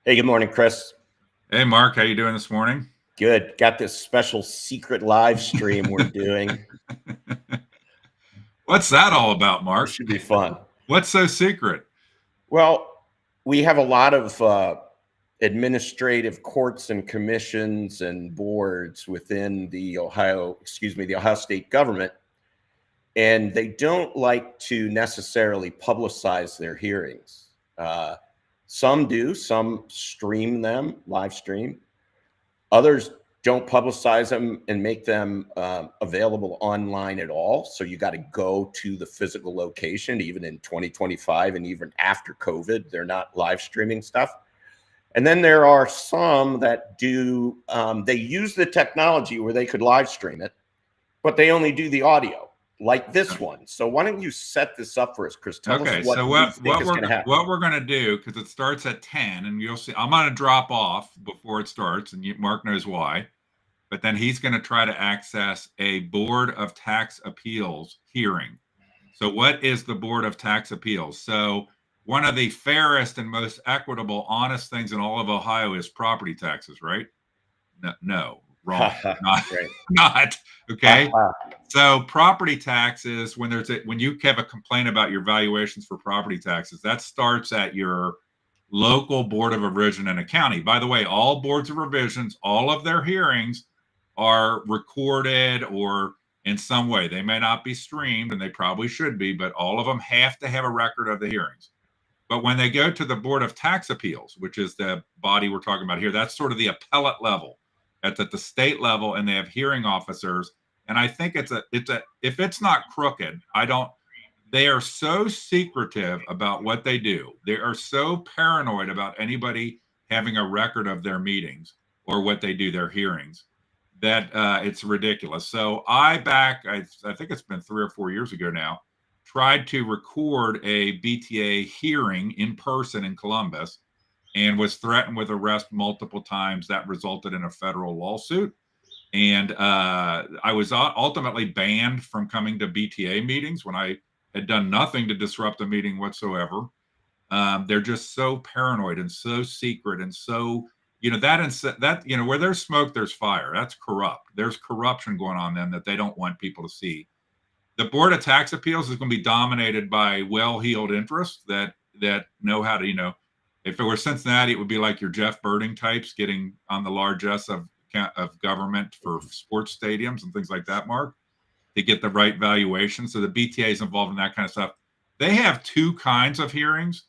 Hey, good morning, Chris. Hey, Mark, how you doing this morning? Good. Got this special secret live stream we're doing. What's that all about, This Mark? should be fun. What's so secret? Well, we have a lot of administrative courts and commissions and boards within the Ohio State government, and they don't like to necessarily publicize their hearings. Uh, some do, some stream them, live stream. Others don't publicize them and make them available online at all. So you got to go to the physical location, even in 2025 and even after COVID, they're not live streaming stuff. And then there are some that do, they use the technology where they could live stream it, but they only do the audio, like this one. So why don't you set this up for us, Chris? Tell us Okay, what so you what think what is going we're to happen. what we're gonna do, because it starts at 10, and you'll see I'm gonna drop off before it starts, and Mark knows why. But then he's gonna try to access a Board of Tax Appeals hearing. So what is the Board of Tax Appeals? So one of the fairest and most equitable, honest things in all of Ohio is property taxes, right? No, no, wrong. Not, Right. not okay. So property taxes, when you have a complaint about your valuations for property taxes, that starts at your local board of revision in a county. By the way, all boards of revisions, all of their hearings are recorded or in some way. They may not be streamed, and they probably should be, but all of them have to have a record of the hearings. But when they go to the Board of Tax Appeals, which is the body we're talking about here, that's sort of the appellate level. That's at the state level, and they have hearing officers. And I think if it's not crooked, I don't. They are so secretive about what they do. They are so paranoid about anybody having a record of their meetings or what they do, their hearings, that it's ridiculous. So I think it's been 3 or 4 years ago now, tried to record a BTA hearing in person in Columbus and was threatened with arrest multiple times. That resulted in a federal lawsuit. And I was ultimately banned from coming to BTA meetings when I had done nothing to disrupt the meeting whatsoever. They're just so paranoid and so secret and so where there's smoke, there's fire. That's corrupt. There's corruption going on then that they don't want people to see. The Board of Tax Appeals is going to be dominated by well-heeled interests that know how to, if it were Cincinnati, it would be like your Jeff Birding types getting on the largesse of government for sports stadiums and things like that, Mark, to get the right valuation. So the BTA is involved in that kind of stuff. They have two kinds of hearings.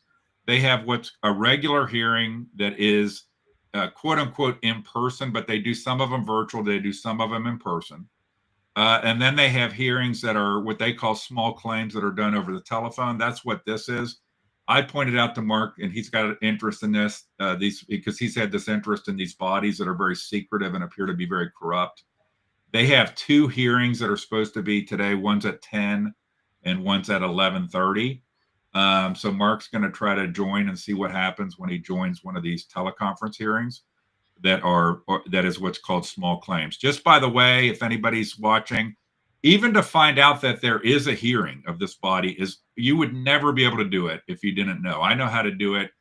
They have what's a regular hearing that is quote unquote in person, but they do some of them virtual. They do some of them in person. And then they have hearings that are what they call small claims that are done over the telephone. That's what this is. I pointed out to Mark, and he's got an interest in this, because he's had this interest in these bodies that are very secretive and appear to be very corrupt. They have two hearings that are supposed to be today. One's at 10 and one's at 11:30. So Mark's going to try to join and see what happens when he joins one of these teleconference hearings that is what's called small claims. Just by the way, if anybody's watching, even to find out that there is a hearing of this body is you would never be able to do it if you didn't know. I know how to do it,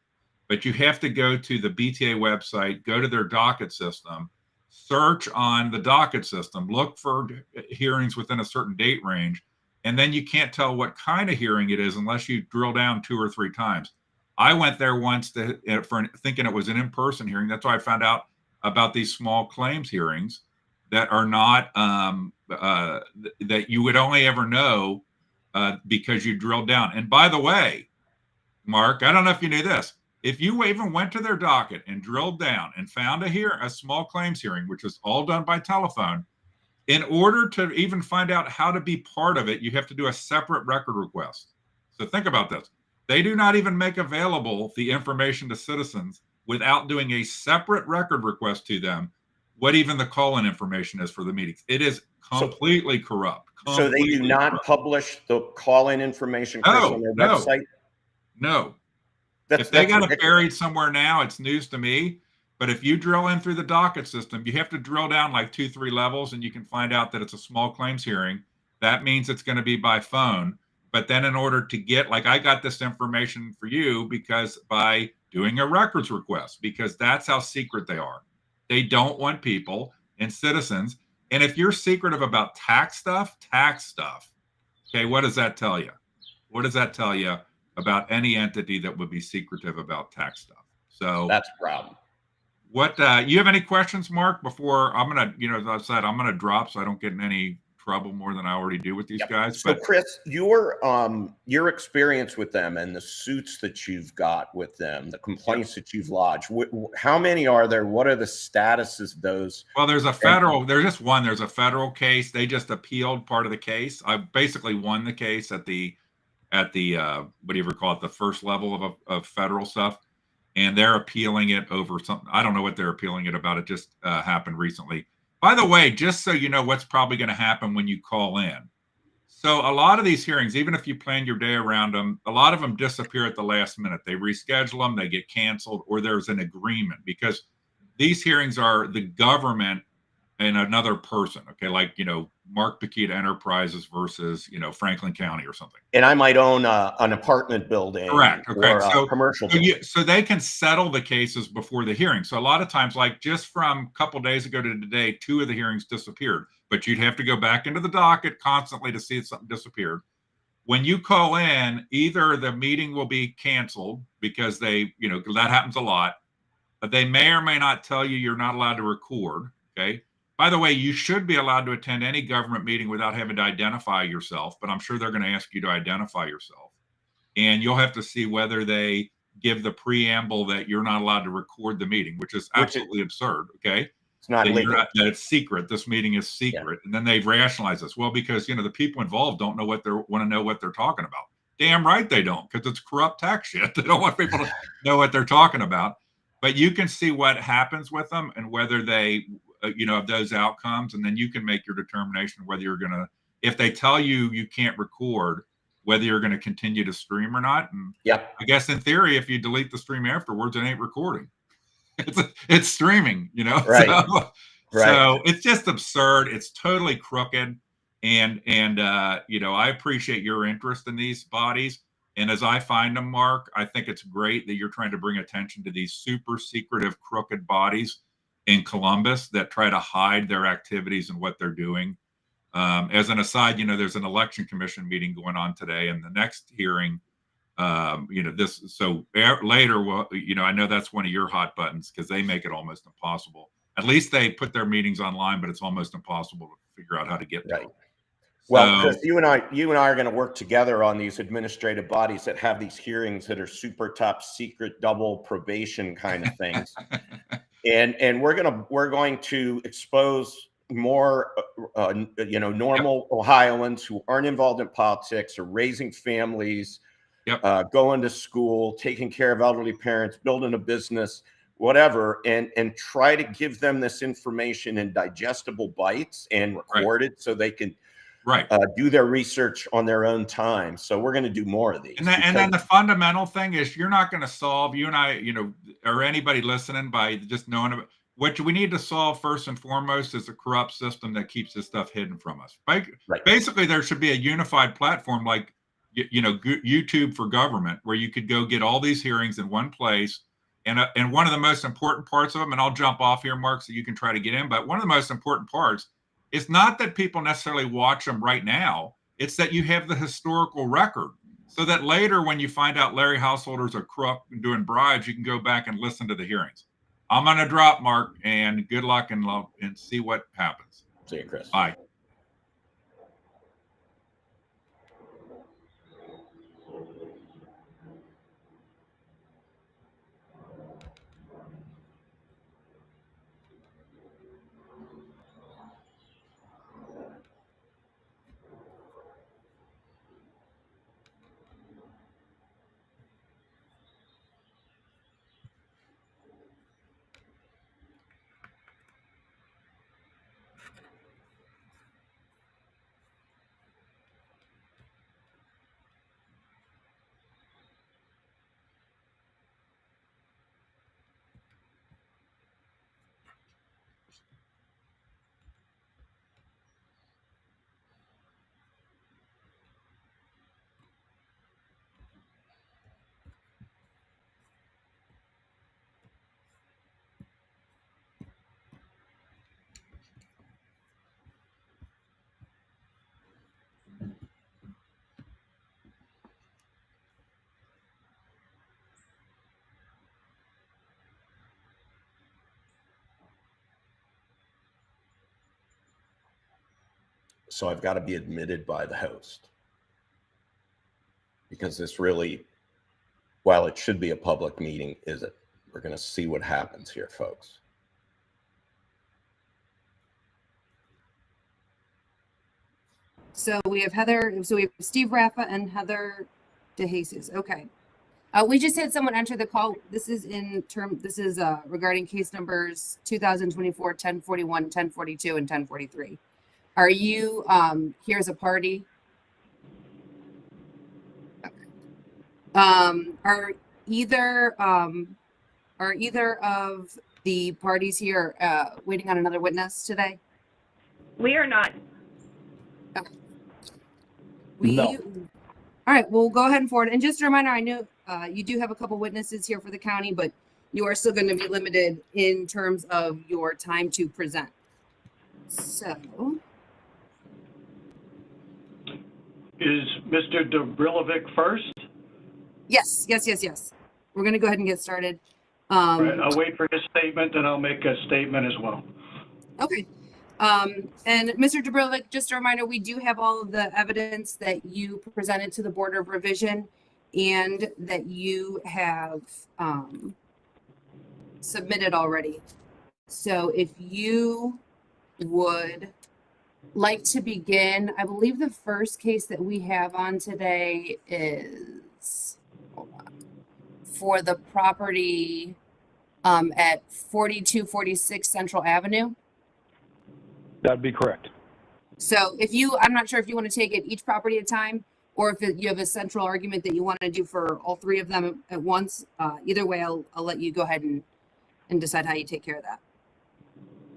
but you have to go to the BTA website, go to their docket system, search on the docket system, look for hearings within a certain date range, and then you can't tell what kind of hearing it is unless you drill down 2 or 3 times. I went there once for thinking it was an in-person hearing. That's why I found out about these small claims hearings that are not that you would only ever know because you drilled down. And by the way, Mark, I don't know if you knew this. If you even went to their docket and drilled down and found a small claims hearing, which is all done by telephone, in order to even find out how to be part of it, you have to do a separate record request. So think about this. They do not even make available the information to citizens without doing a separate record request to them, what even the call-in information is for the meetings. It is completely corrupt. So they do not publish the call-in information, Chris, on their website? No. If they got it buried somewhere now, it's news to me. But if you drill in through the docket system, you have to drill down like 2-3 levels, and you can find out that it's a small claims hearing. That means it's going to be by phone. But then in order to get, like I got this information for you because by doing a records request, because that's how secret they are. They don't want people and citizens. And if you're secretive about tax stuff, okay, what does that tell you? What does that tell you about any entity that would be secretive about tax stuff? So that's a problem. What you have any questions, Mark? Before I'm gonna, as I said, I'm gonna drop so I don't get in any trouble more than I already do with these guys. So, Chris, your experience with them and the suits that you've got with them, the complaints that you've lodged, how many are there? What are the statuses of those? Well, there's just one. There's a federal case. They just appealed part of the case. I basically won the case at the what do you ever call it, the first level of federal stuff. And they're appealing it over something. I don't know what they're appealing it about. It just happened recently. By the way, just so you know what's probably going to happen when you call in. So a lot of these hearings, even if you plan your day around them, a lot of them disappear at the last minute. They reschedule them, they get canceled, or there's an agreement, because these hearings are the government and another person. Okay, like Mark Paquita Enterprises versus Franklin County or something. And I might own an apartment building, correct? Okay, or a commercial building. So they can settle the cases before the hearing. So a lot of times, like just from a couple days ago to today, 2 of the hearings disappeared. But you'd have to go back into the docket constantly to see if something disappeared. When you call in, either the meeting will be canceled because that happens a lot. But they may or may not tell you you're not allowed to record. Okay. By the way, you should be allowed to attend any government meeting without having to identify yourself, but I'm sure they're going to ask you to identify yourself. And you'll have to see whether they give the preamble that you're not allowed to record the meeting, which is absolutely absurd. Okay. It's not legal. That it's secret. This meeting is secret. Yeah. And then they've rationalized this. Well, because, the people involved don't know want to know what they're talking about. Damn right they don't, because it's corrupt tax shit. They don't want people to know what they're talking about. But you can see what happens with them and whether they, of those outcomes. And then you can make your determination whether you're going to, if they tell you you can't record, whether you're going to continue to stream or not. And I guess in theory, if you delete the stream afterwards, it ain't recording. It's streaming, Right. So it's just absurd. It's totally crooked. And I appreciate your interest in these bodies. And as I find them, Mark, I think it's great that you're trying to bring attention to these super secretive, crooked bodies in Columbus that try to hide their activities and what they're doing. As an aside, there's an election commission meeting going on today, and the next hearing, later, well, I know that's one of your hot buttons because they make it almost impossible. At least they put their meetings online, but it's almost impossible to figure out how to get to them. Well, Chris, you and I are going to work together on these administrative bodies that have these hearings that are super top secret, double probation kind of things, and we're going to expose more, normal Ohioans who aren't involved in politics, or raising families, going to school, taking care of elderly parents, building a business, whatever, and try to give them this information in digestible bites and record it so they can do their research on their own time. So we're going to do more of these. And then the fundamental thing is, you're not going to solve, you and I, or anybody listening, by just knowing about what we need to solve first and foremost is a corrupt system that keeps this stuff hidden from us. Basically, there should be a unified platform like, YouTube for government, where you could go get all these hearings in one place. And one of the most important parts of them, and I'll jump off here, Mark, so you can try to get in, but one of the most important parts is not that people necessarily watch them right now. It's that you have the historical record, so that later when you find out Larry Householder's a crook and doing bribes, you can go back and listen to the hearings. I'm going to drop, Mark, and good luck and see what happens. See you, Chris. Bye. So I've got to be admitted by the host. Because this really, while it should be a public meeting, isn't. We're going to see what happens here, folks. So we have Heather, so we have Steve Raffa and Heather DeJesus. Okay. We just had someone enter the call. This is regarding case numbers 2024, 1041, 1042, and 1043. Are you here as a party? Okay. Are either of the parties here waiting on another witness today? We are not. Okay. No. All right, we'll go ahead and forward. And just a reminder, I know you do have a couple witnesses here for the county, but you are still going to be limited in terms of your time to present. So. Is Mr. Dobrilovic first? Yes. We're going to go ahead and get started. All right, I'll wait for his statement and I'll make a statement as well. Okay. And Mr. Dobrilovic, just a reminder, we do have all of the evidence that you presented to the Board of Revision and that you have submitted already. So if you would like to begin, I believe the first case that we have on today is, hold on, for the property at 4246 Central Avenue. That'd be correct. So I'm not sure if you want to take it each property at a time, or if you have a central argument that you want to do for all three of them at once. Either way, I'll let you go ahead and decide how you take care of that.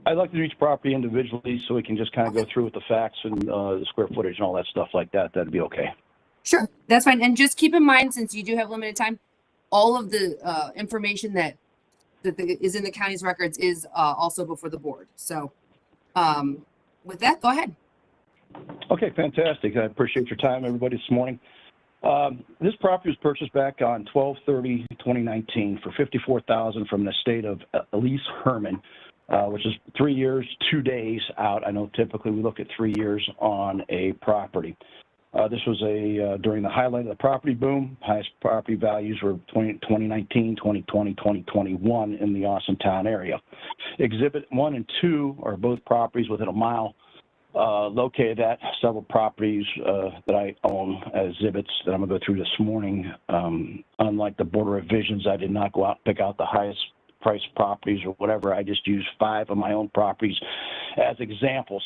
I'd like to do each property individually so we can just kind of go through with the facts and the square footage and all that stuff like that. That'd be okay. Sure, that's fine. And just keep in mind, since you do have limited time, all of the information that is in the county's records is also before the board. So with that, go ahead. Okay, fantastic. I appreciate your time, everybody, this morning. This property was purchased back on 12/30/2019 for $54,000 from the estate of Elise Herman, which is 3 years, 2 days out. I know typically we look at 3 years on a property. This was during the highlight of the property boom. Highest property values were 2019, 2020, 2021 in the Austintown area. Exhibit 1 and 2 are both properties within a mile located at several properties that I own as exhibits that I'm going to go through this morning. Unlike the Board of Revisions, I did not go out and pick out the highest price properties or whatever. I just used 5 of my own properties as examples.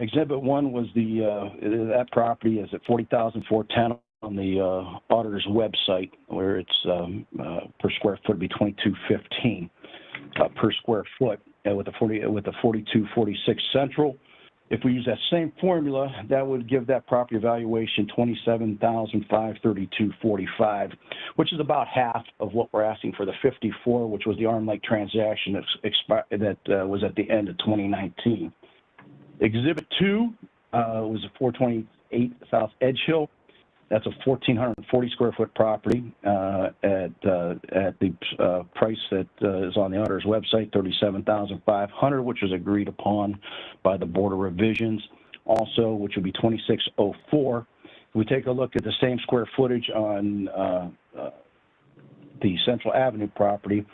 Exhibit 1 was that property is at $40,410 on the auditor's website, where it's per square foot would be $22.15 per square foot with a 4246 Central. If we use that same formula, that would give that property valuation $27,532.45, which is about half of what we're asking for the 54, which was the arm length transaction that was at the end of 2019. Exhibit 2 was a 428 South Edge Hill. That's a 1,440 square foot property at the price that is on the auditor's website, $37,500, which was agreed upon by the Board of Revisions. Also, which would be 2604. If we take a look at the same square footage on the Central Avenue property,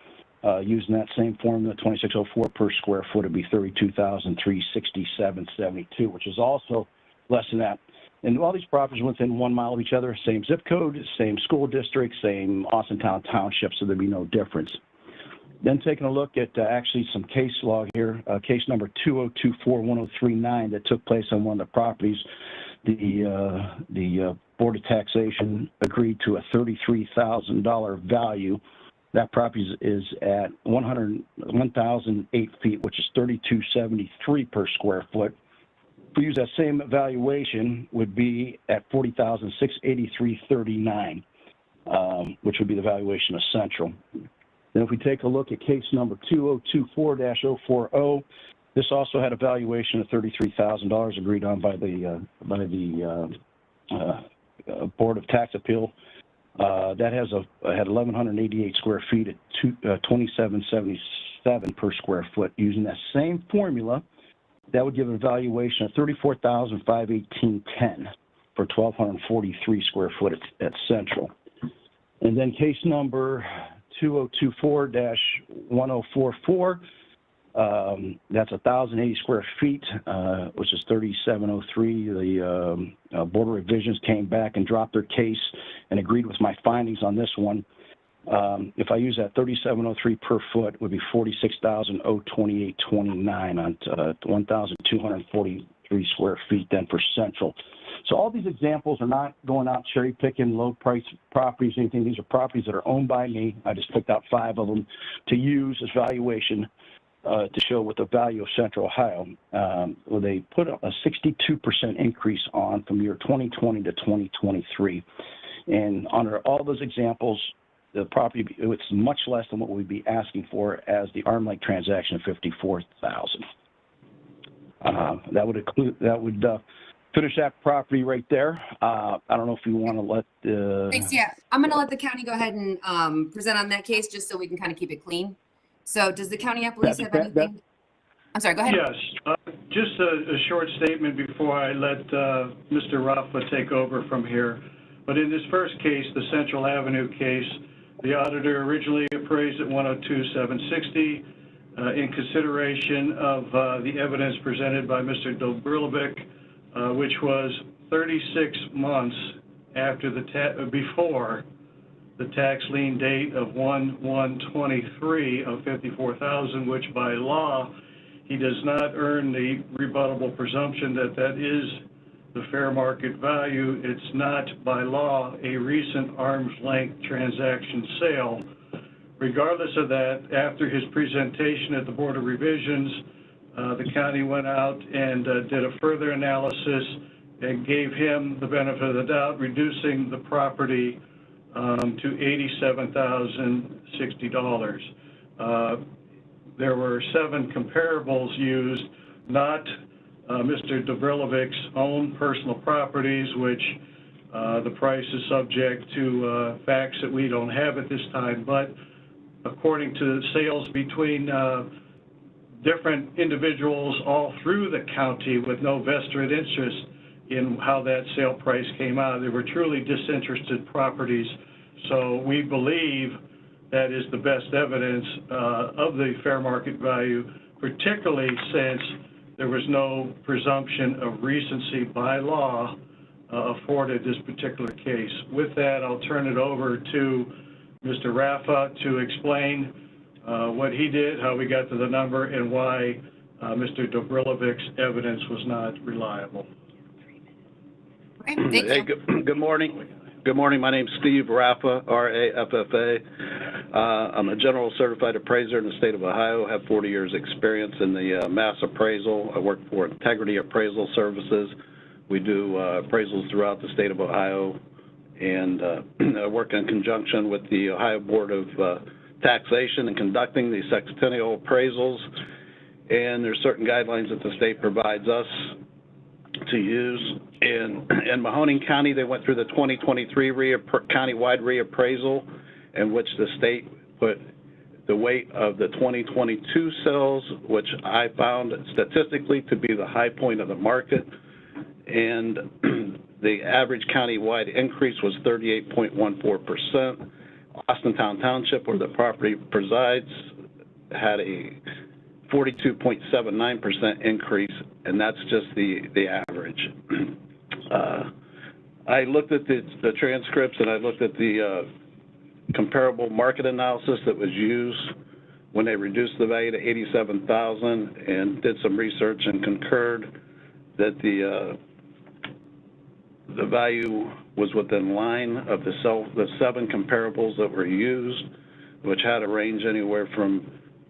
using that same formula, 2604 per square foot would be $32,367.72, which is also less than that. And all these properties are within 1 mile of each other, same zip code, same school district, same Austintown Township, so there'd be no difference. Then taking a look at actually some case log here, case number 2024-1039 that took place on one of the properties. The Board of Taxation agreed to a $33,000 value. That property is at 1,008 feet, which is $32.73 per square foot. If we use that same valuation, would be at $40,683.39, which would be the valuation of Central. Then if we take a look at case number 2024-040, this also had a valuation of $33,000 agreed on by the Board of Tax Appeal. That had 1,188 square feet at $27.77 per square foot. Using that same formula, that would give a valuation of $34,518.10 for 1,243 square foot at Central. And then case number 2024-1044, that's 1,080 square feet, which is 3703. The Board of Revisions came back and dropped their case and agreed with my findings on this one. If I use that 3703 per foot, it would be 46,028.29 on 1,243 square feet then for Central. So all these examples are not going out cherry picking low price properties, anything. These are properties that are owned by me. I just picked out 5 of them to use as valuation to show what the value of Central Ohio. Well, they put a 62% increase on from year 2020 to 2023. And under all those examples, the property, it's much less than what we'd be asking for as the arm length transaction of $54,000. That would finish that property right there. I don't know if you want to let the... Thanks, yeah. I'm going to let the county go ahead and present on that case just so we can kind of keep it clean. So does the county police have anything? I'm sorry, go ahead. Yes, just a short statement before I let Mr. Rafa take over from here. But in this first case, the Central Avenue case, the auditor originally appraised at $102,760 in consideration of the evidence presented by Mr. Dobrilovic, which was 36 months after before the tax lien date of 1/1/23 of $54,000, which by law he does not earn the rebuttable presumption that that is the fair market value. It's not by law a recent arm's length transaction sale. Regardless of that, after his presentation at the Board of Revisions, the county went out and did a further analysis and gave him the benefit of the doubt, reducing the property to $87,060. There were 7 comparables used, not Mr. Dobrilevic's own personal properties, which the price is subject to facts that we don't have at this time, but according to sales between different individuals all through the county with no vested interest in how that sale price came out. They were truly disinterested properties. So we believe that is the best evidence of the fair market value, particularly since there was no presumption of recency by law afforded this particular case. With that, I'll turn it over to Mr. Rafa to explain what he did, how we got to the number, and why Mr. Dobrilevic's evidence was not reliable. Okay, thank Hey, you. good morning. Good morning. My name's Steve Raffa, R-A-F-F-A. I'm a general certified appraiser in the state of Ohio. I have 40 years experience in the mass appraisal. I work for Integrity Appraisal Services. We do appraisals throughout the state of Ohio, and I work in conjunction with the Ohio Board of Taxation in conducting the sextennial appraisals. And there's certain guidelines that the state provides us to use. In Mahoning County, they went through the 2023 countywide reappraisal, in which the state put the weight of the 2022 sales, which I found statistically to be the high point of the market, and the average countywide increase was 38.14%. Austintown Township, where the property presides, had a 42.79% increase, and that's just the average. I looked at the transcripts, and I looked at the comparable market analysis that was used when they reduced the value to $87,000, and did some research and concurred that the value was within line of the 7 comparables that were used, which had a range anywhere from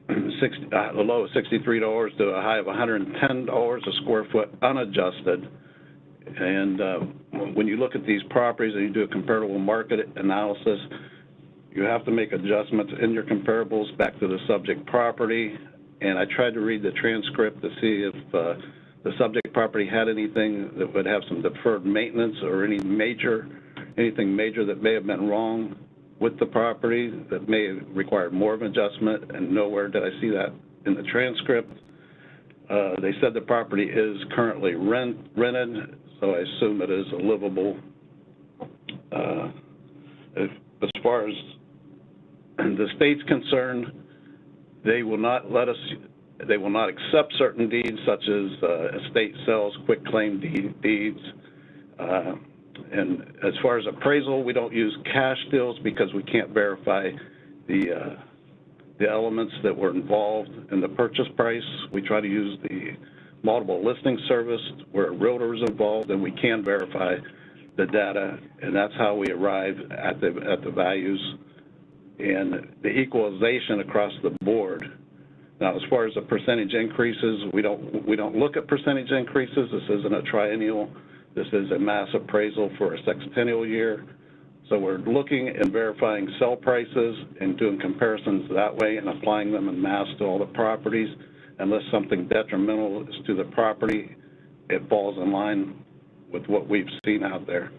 a low of $63 to a high of $110 a square foot unadjusted. And when you look at these properties and you do a comparable market analysis, you have to make adjustments in your comparables back to the subject property. And I tried to read the transcript to see if the subject property had anything that would have some deferred maintenance or anything major that may have been wrong with the property that may require more of an adjustment, and nowhere did I see that in the transcript. They said the property is currently rented, so I assume it is a livable. As far as the state's concerned, they will not accept certain deeds such as estate sales, quitclaim deeds. And as far as appraisal, we don't use cash deals because we can't verify the elements that were involved in the purchase price. We try to use the multiple listing service where a realtor is involved, and we can verify the data, and that's how we arrive at the values and the equalization across the board. Now, as far as the percentage increases, we don't look at percentage increases. This isn't a triennial. This is a mass appraisal for a sextennial year. So we're looking and verifying sell prices and doing comparisons that way and applying them in mass to all the properties. Unless something detrimental is to the property, it falls in line with what we've seen out there.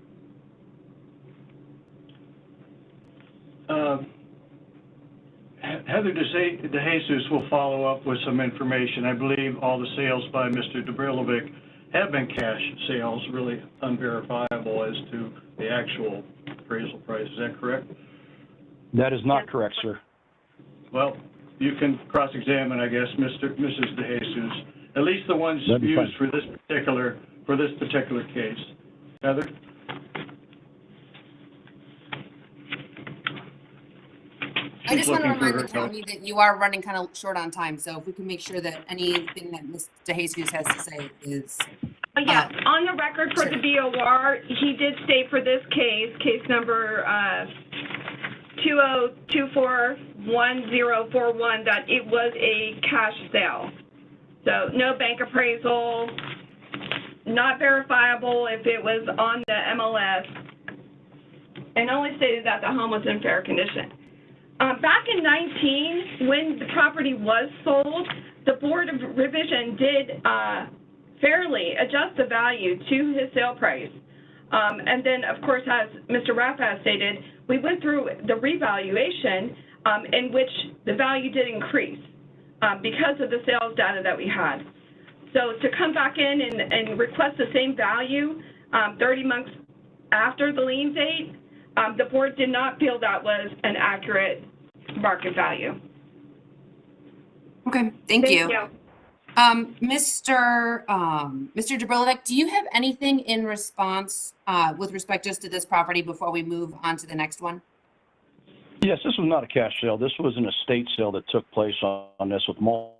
Heather DeJesus will follow up with some information. I believe all the sales by Mr. Dobrilovic have been cash sales, really unverifiable as to the actual appraisal price. Is that correct? That is not correct, sir. Well, you can cross-examine, I guess, Mrs. DeJesus, at least the ones That'd be used fine. for this particular case. Heather? I just want to looking for remind the her county that you are running kind of short on time, so if we can make sure that anything that Ms. DeJesus has to say is. Yeah, on the record for the BOR, he did state for this case number 20241041, that it was a cash sale. So no bank appraisal, not verifiable if it was on the MLS, and only stated that the home was in fair condition. Back in 19, when the property was sold, the Board of Revision did fairly adjust the value to his sale price. And then, of course, as Mr. Raff has stated, we went through the revaluation in which the value did increase because of the sales data that we had. So to come back in and request the same value 30 months after the lien date, the board did not feel that was an accurate market value. Okay, thank you. Mr. Dobrilovic, do you have anything in response with respect just to this property before we move on to the next one? Yes, this was not a cash sale. This was an estate sale that took place on this with multiple.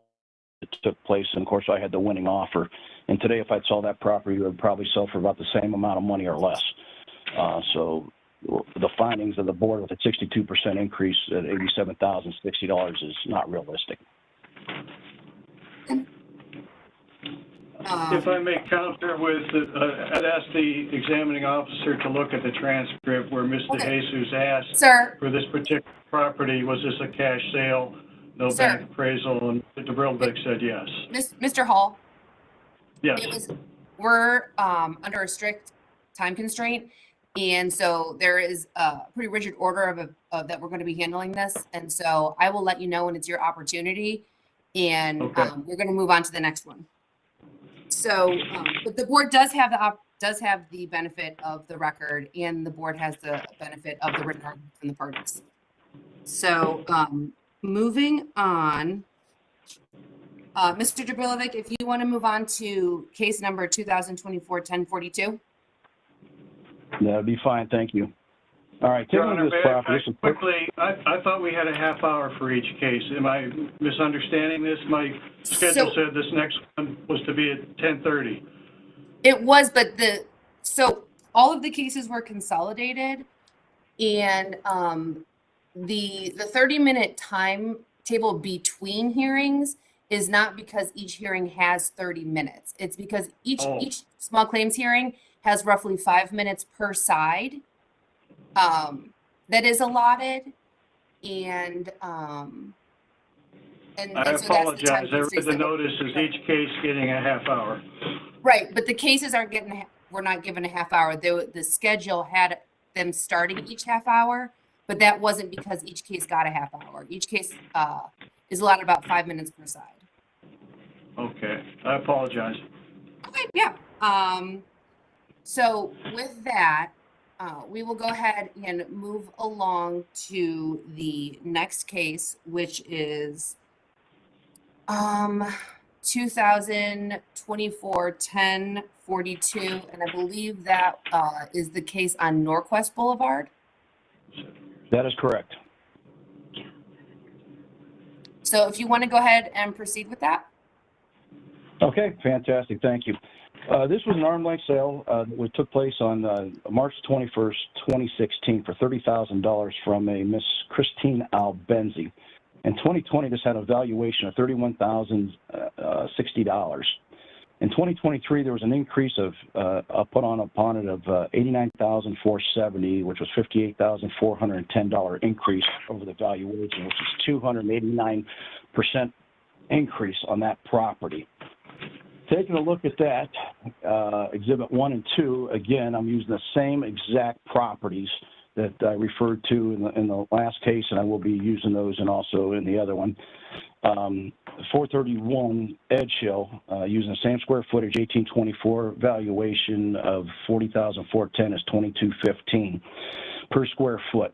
It took place, and of course, I had the winning offer. And today, if I'd sell that property, it would probably sell for about the same amount of money or less. So the findings of the board with a 62% increase at $87,060 is not realistic. If I may counter with, I'd ask the examining officer to look at the transcript where Ms. DeJesus asked for this particular property, was this a cash sale, no bank appraisal, and Dobrilovic said yes. Mr. Hall? Yes. We're under a strict time constraint, and so there is a pretty rigid order that we're going to be handling this, and so I will let you know when it's your opportunity, and we're going to move on to the next one. So, but the board does have the benefit of the record, and the board has the benefit of the written argument from the parties. So, moving on, Mr. Dobrilovic, if you want to move on to case number 2024-1042. That'd be fine, thank you. All right, Your Honor, quickly, I thought we had a half hour for each case. Am I misunderstanding this? My schedule said this next one was to be at 10:30. It was, but so all of the cases were consolidated, and the 30-minute timetable between hearings is not because each hearing has 30 minutes. It's because each small claims hearing has roughly 5 minutes per side. That is allotted, and I so apologize. I read the notice as each case getting a half hour. Right, but the cases aren't getting. We're not given a half hour. The schedule had them starting each half hour, but that wasn't because each case got a half hour. Each case is allotted about 5 minutes per side. Okay, I apologize. Okay, yeah. So with that, we will go ahead and move along to the next case, which is 2024-1042, and I believe that is the case on Norquest Boulevard. That is correct. So if you want to go ahead and proceed with that. Okay, fantastic. Thank you. This was an arm's length sale that took place on March 21st, 2016 for $30,000 from a Miss Christine Albenzi. In 2020, this had a valuation of $31,060. In 2023, there was an increase of put on upon it of $89,470, which was $58,410 increase over the valuation, which is 289% increase on that property. Taking a look at that, Exhibit 1 and 2, again, I'm using the same exact properties that I referred to in the last case, and I will be using those and also in the other one. 431 Edge Hill, using the same square footage, 1824, valuation of $40,410 is $22.15 per square foot.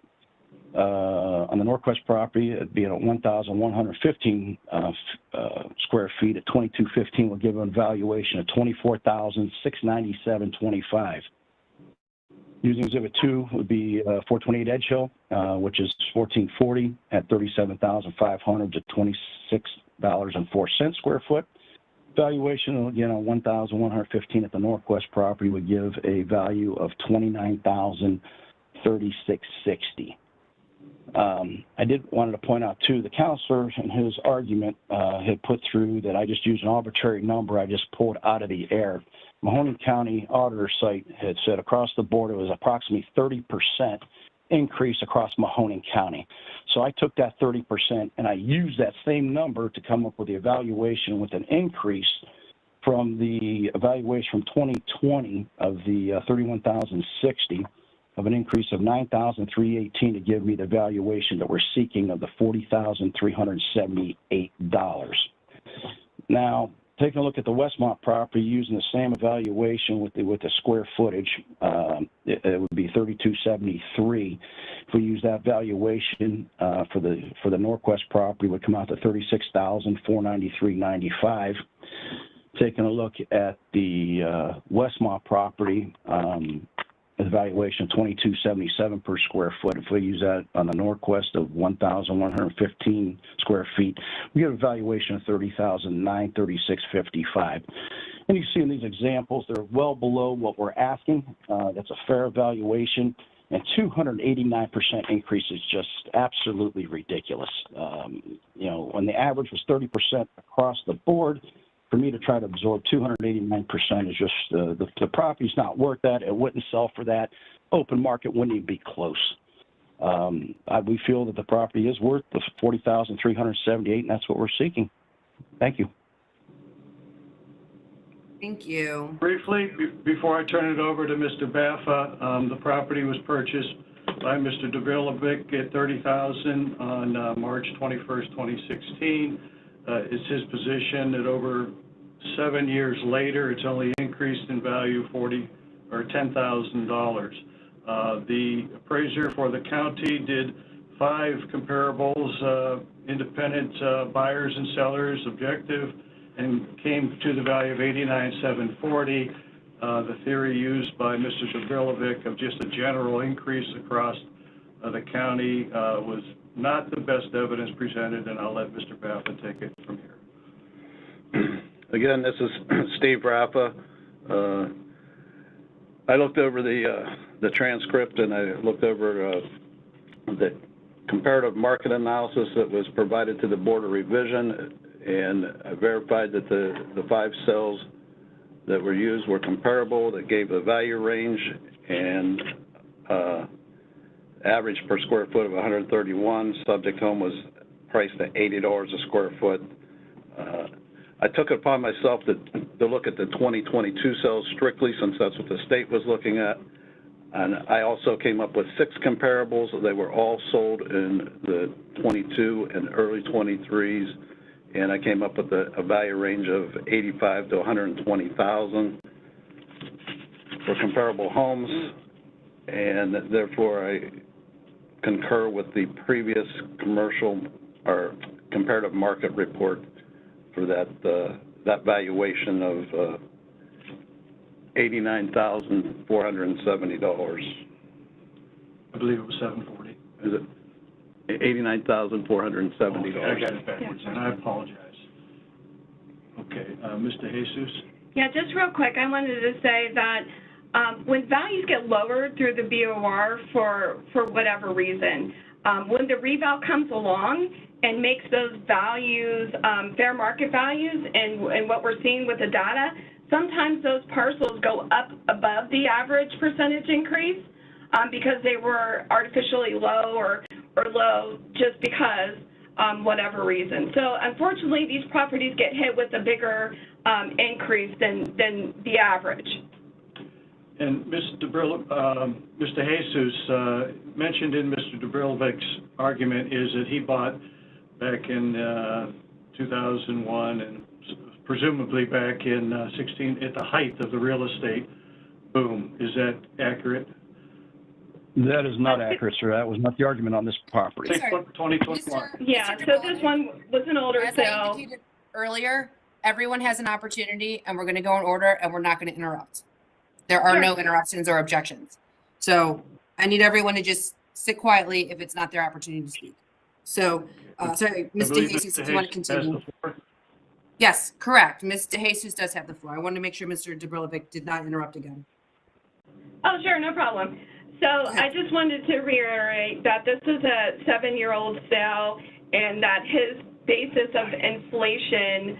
On the Norquest property, it'd be at 1,115 square feet at $22.15 will give a valuation of $24,697.25. Using Exhibit 2 would be 428 Edge Hill, which is 1440 at $37,500 to $26.04 square foot. Valuation, again, on 1,115 at the Norquest property would give a value of $29,036.60. I wanted to point out too, the counselor in his argument had put through that I just used an arbitrary number I just pulled out of the air. Mahoning County auditor site had said across the board it was approximately 30% increase across Mahoning County. So I took that 30% and I used that same number to come up with the evaluation with an increase from the evaluation from 2020 of the 31,060 of an increase of 9,318 to give me the valuation that we're seeking of the $40,378. Now, taking a look at the Westmont property using the same evaluation with the square footage, it would be 3273. If we use that valuation for the Norquest property, it would come out to 36,493.95. Taking a look at the Westmont property, the valuation of 2277 per square foot. If we use that on the Norquest of 1,115 square feet, we get a valuation of 30,936.55. And you see in these examples, they're well below what we're asking. That's a fair evaluation. And 289% increase is just absolutely ridiculous. You know, when the average was 30% across the board, for me to try to absorb 289% is just, the property's not worth that. It wouldn't sell for that. Open market wouldn't even be close. We feel that the property is worth the $40,378, and that's what we're seeking. Thank you. Thank you. Briefly, before I turn it over to Mr. Baffa, the property was purchased by Mr. Devilovic at $30,000 on March 21st, 2016. It's his position that over 7 years later, it's only increased in value $10,000. The appraiser for the county did 5 comparables, independent buyers and sellers, objective, and came to the value of $89,740. The theory used by Mr. Devilovic of just a general increase across the county was not the best evidence presented, and I'll let Mr. Baffa take it from here. Again, this is Steve Raffa. I looked over the transcript and I looked over the comparative market analysis that was provided to the Board of Revision, and I verified that the 5 cells that were used were comparable, that gave a value range, and average per square foot of 131. Subject home was priced at $80 a square foot. I took it upon myself to look at the 2022 sales strictly, since that's what the state was looking at. And I also came up with 6 comparables. They were all sold in the 22 and early 23s and I came up with a value range of 85 to 120,000 for comparable homes, and therefore I concur with the previous commercial or comparative market report for that valuation of $89,470. I believe it was 740. Is it $89,470? I got it backwards, and I apologize. Okay, Mr. Jesus? Yeah, just real quick, I wanted to say that when values get lowered through the BOR for whatever reason, when the reval comes along and makes those values fair market values, and what we're seeing with the data, sometimes those parcels go up above the average percentage increase because they were artificially low or low just because whatever reason. So unfortunately, these properties get hit with a bigger increase than the average. And Mr. Jesus mentioned in Mr. Dubrilvik's argument is that he bought back in 2001 and presumably back in 16 at the height of the real estate boom. Is that accurate? That is not accurate, sir. That was not the argument on this property. 2021. Yeah, so this one was an older As I sale. indicated earlier, everyone has an opportunity, and we're going to go in order, and we're not going to interrupt. There are no interruptions or objections. So I need everyone to just sit quietly if it's not their opportunity to speak. So, sorry, Mr. Jesus, if you want to continue. Yes, correct. Mr. Jesus does have the floor. I wanted to make sure Mr. Dubrilvik did not interrupt again. Oh, sure, no problem. So I just wanted to reiterate that this is a 7-year-old sale and that his basis of inflation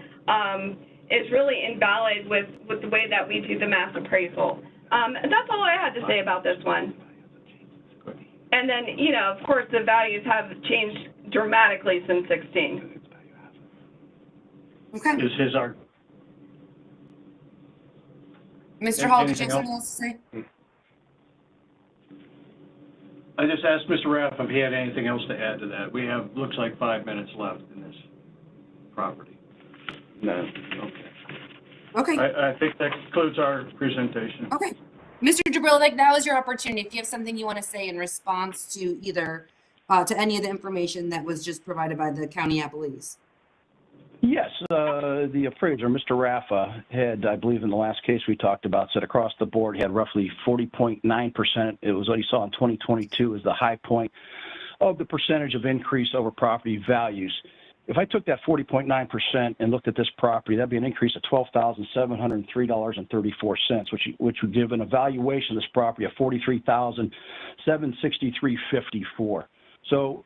is really invalid with the way that we do the mass appraisal. That's all I had to say about this one. And then, you know, of course, the values have changed dramatically since 16. Okay. Is his argument. Mr. Hall, did you Anything have something else to say? I just asked Mr. Raff if he had anything else to add to that. We have, looks like 5 minutes left in this property. No. Okay. Okay. I think that concludes our presentation. Okay. Mr. Dubrilvik, now is your opportunity. If you have something you want to say in response to either, to any of the information that was just provided by the county appellees. Yes, the appraiser, Mr. Raffa, had, I believe in the last case we talked about, said across the board he had roughly 40.9%. It was what he saw in 2022 as the high point of the percentage of increase over property values. If I took that 40.9% and looked at this property, that'd be an increase of $12,703.34, which would give an evaluation of this property of $43,763.54. So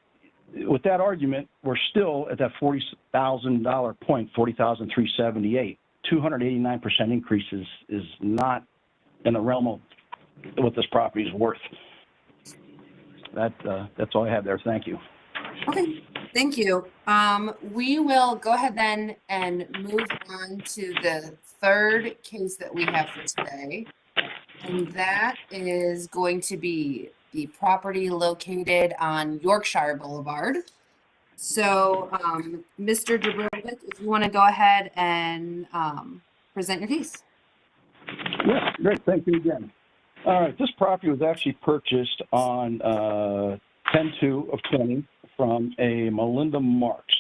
with that argument, we're still at that $40,000 point, $40,378. 289% increase is not in the realm of what this property is worth. That's all I have there. Thank you. Okay, thank you. We will go ahead then and move on to the third case that we have for today. And that is going to be the property located on Yorkshire Boulevard. So, Mr. Dubrilvik, if you want to go ahead and present your case. Yeah, great. Thank you again. All right, this property was actually purchased on 10/2 of 20 from a Melinda Marks.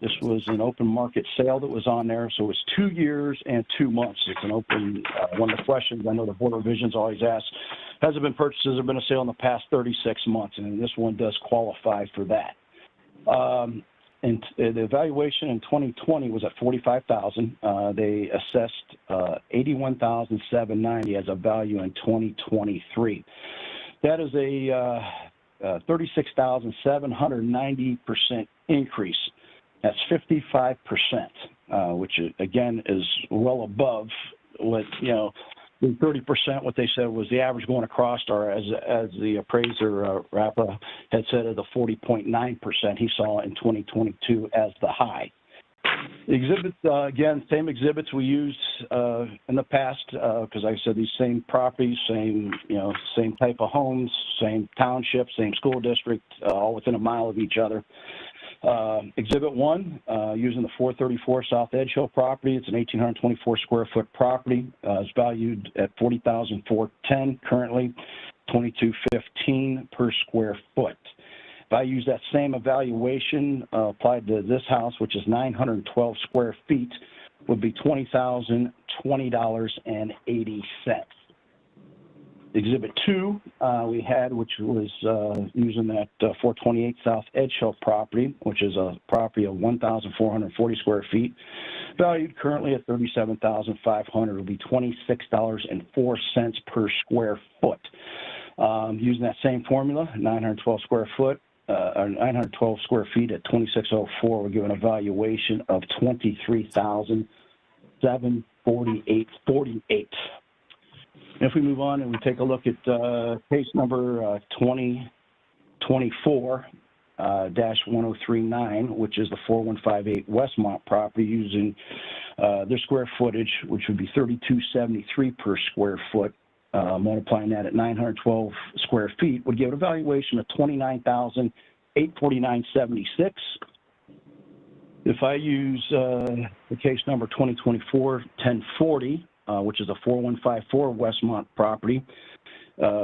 This was an open market sale that was on there, so it was 2 years and 2 months. It's an open, one of the questions I know the Board of Revisions always asks, has it been purchased, has there been a sale in the past 36 months? And this one does qualify for that. And the evaluation in 2020 was at $45,000. They assessed $81,790 as a value in 2023. That is a 36,790% increase. That's 55%, which again is well above what, you know, the 30%, what they said was the average going across, or as the appraiser, Rappa, had said, of the 40.9% he saw in 2022 as the high. The exhibits, again, same exhibits we used in the past, because like I said, these same properties, same type of homes, same township, same school district, all within a mile of each other. Exhibit 1, using the 434 South Edge Hill property. It's an 1,824 square foot property. It's valued at $40,410 currently, $22.15 per square foot. If I use that same evaluation applied to this house, which is 912 square feet, would be $20,020.80. Exhibit 2 we had, which was using that 428 South Edge Hill property, which is a property of 1,440 square feet, valued currently at $37,500. It will be $26.04 per square foot. Using that same formula, 912 square foot, or 912 square feet at 2604, we're given a valuation of $23,748.48. If we move on and we take a look at case number 2024-1039, which is the 4158 Westmont property, using their square footage, which would be 3273 per square foot, multiplying that at 912 square feet, would give a valuation of $29,849.76. If I use the case number 2024-1040, which is a 4154 Westmont property,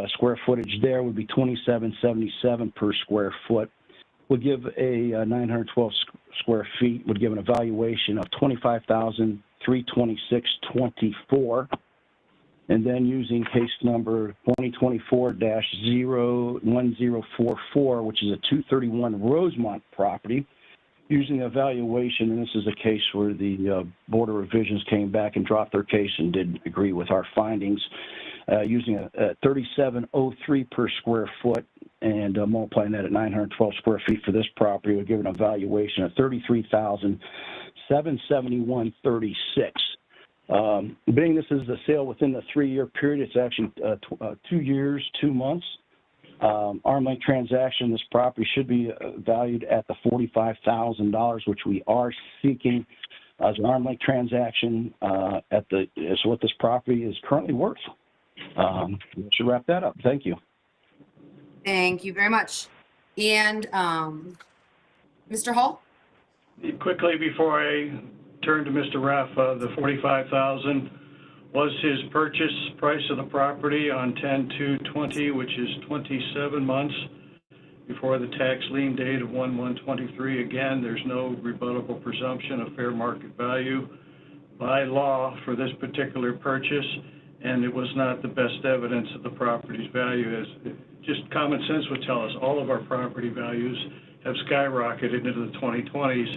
square footage there would be 2777 per square foot, would give a 912 square feet, would give an evaluation of $25,326.24. And then using case number 2024-1044, which is a 231 Rosemont property, using evaluation, and this is a case where the Board of Revisions came back and dropped their case and did agree with our findings, using a 3703 per square foot and multiplying that at 912 square feet for this property would give an evaluation of $33,771.36. Being this is a sale within the 3-year period, it's actually 2 years, 2 months. Arm length transaction, this property should be valued at the $45,000, which we are seeking as an arm length transaction is what this property is currently worth. We should wrap that up. Thank you. Thank you very much. And Mr. Hall? Quickly, before I turn to Mr. Raffa, the $45,000 was his purchase price of the property on 10/2/20, which is 27 months before the tax lien date of 1/1/23. Again, there's no rebuttable presumption of fair market value by law for this particular purchase, and it was not the best evidence of the property's value. As just common sense would tell us, all of our property values have skyrocketed into the 2020s.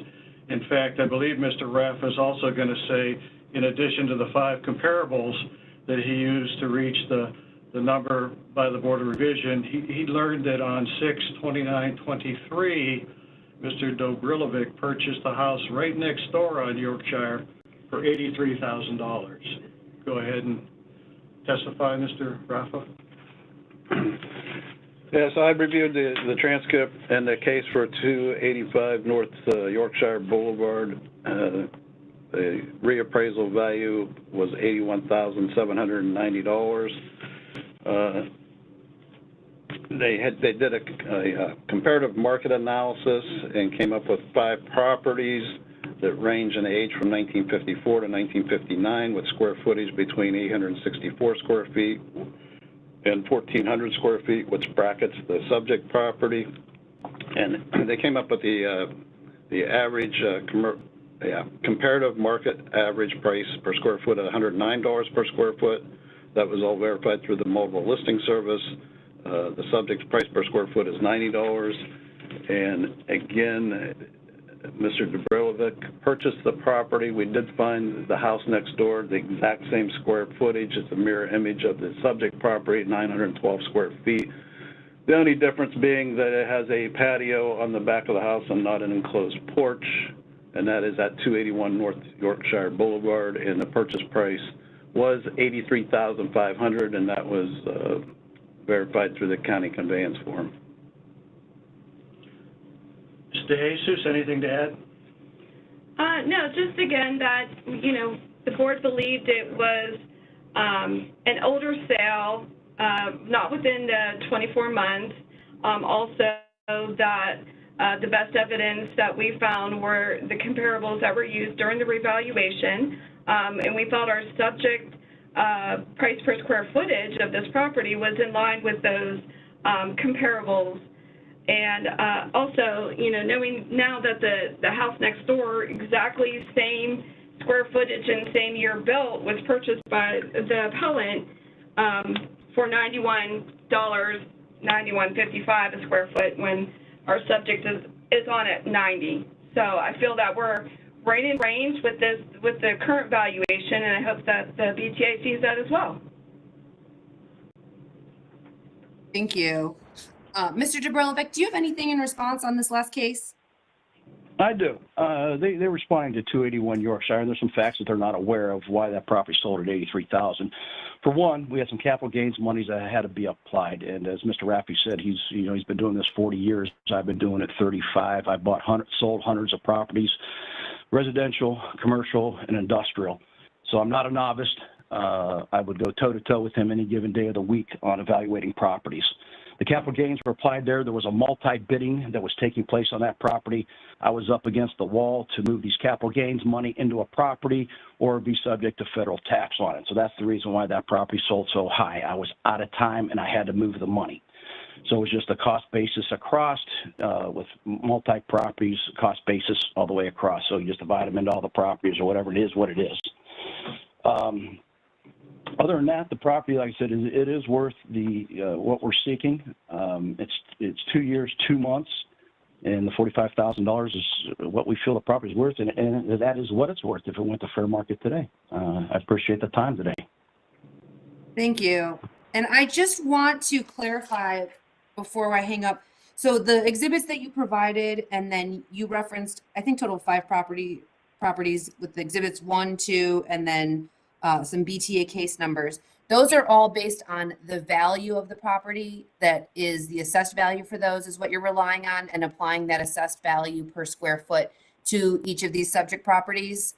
In fact, I believe Mr. Raffa is also going to say, in addition to the 5 comparables that he used to reach the number by the Board of Revision, he learned that on 6/29/23, Mr. Dobrilovic purchased the house right next door on Yorkshire for $83,000. Go ahead and testify, Mr. Raffa. Yeah, so I've reviewed the transcript and the case for 285 North Yorkshire Boulevard. The reappraisal value was $81,790. They did a comparative market analysis and came up with 5 properties that range in age from 1954 to 1959, with square footage between 864 square feet and 1,400 square feet, which brackets the subject property. And they came up with the average comparative market average price per square foot at $109 per square foot. That was all verified through the mobile listing service. The subject price per square foot is $90. And again, Mr. Dobrilovic purchased the property. We did find the house next door, the exact same square footage. It's a mirror image of the subject property, 912 square feet. The only difference being that it has a patio on the back of the house and not an enclosed porch, and that is at 281 North Yorkshire Boulevard, and the purchase price was $83,500, and that was verified through the county conveyance form. Mr. DeJesus, anything to add? No, just again that, the board believed it was an older sale, not within the 24 months. Also that The best evidence that we found were the comparables that were used during the revaluation, and we felt our subject price per square footage of this property was in line with those comparables. And also, you know, knowing now that the house next door, exactly same square footage and same year built, was purchased by the appellant for $91.55 a square foot, when our subject is on at 90. So I feel that we're right in range with the current valuation, and I hope that the BTA sees that as well. Thank you. Mr. Jabralovic, do you have anything in response on this last case? I do. They're responding to 281 Yorkshire, and there's some facts that they're not aware of why that property sold at $83,000. For one, we had some capital gains monies that had to be applied, and as Mr. Raffi said, he's been doing this 40 years. I've been doing it 35. I sold hundreds of properties, residential, commercial, and industrial. So I'm not a novice. I would go toe-to-toe with him any given day of the week on evaluating properties. The capital gains were applied there. There was a multi-bidding that was taking place on that property. I was up against the wall to move these capital gains money into a property or be subject to federal tax on it. So that's the reason why that property sold so high. I was out of time and I had to move the money. So it was just a cost basis across with multi-properties, cost basis all the way across. So you just divide them into all the properties or whatever it is, what it is. Other than that, the property, like I said, it is worth the what we're seeking. It's 2 years, 2 months, and the $45,000 is what we feel the property is worth, and that is what it's worth if it went to fair market today. I appreciate the time today. Thank you. And I just want to clarify before I hang up. So the exhibits that you provided, and then you referenced, I think, total 5 properties with the exhibits 1, 2, and then some BTA case numbers. Those are all based on the value of the property, that is the assessed value for those is what you're relying on, and applying that assessed value per square foot to each of these subject properties?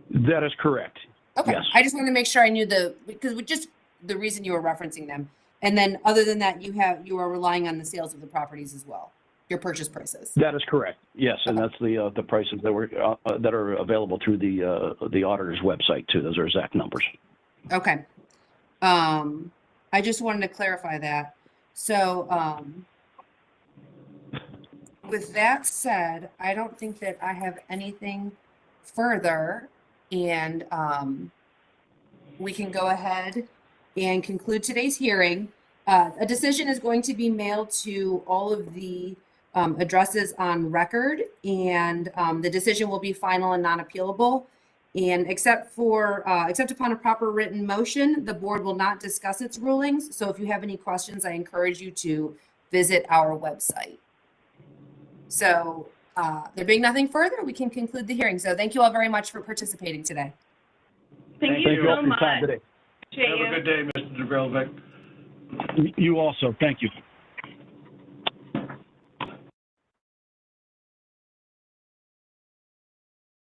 That is correct. Okay. Yes. I just wanted to make sure I knew because just the reason you were referencing them. And then other than that, you are relying on the sales of the properties as well, your purchase prices. That is correct. Yes, and that's the prices that are available through the auditor's website too. Those are exact numbers. Okay. I just wanted to clarify that. So with that said, I don't think that I have anything further, and we can go ahead and conclude today's hearing. A decision is going to be mailed to all of the addresses on record, and the decision will be final and non-appealable. And except upon a proper written motion, the board will not discuss its rulings. So if you have any questions, I encourage you to visit our website. So there being nothing further, we can conclude the hearing. So thank you all very much for participating today. Thank you you all so for your time much. today. Have a good day, Mr. Jabralovic. You also. Thank you.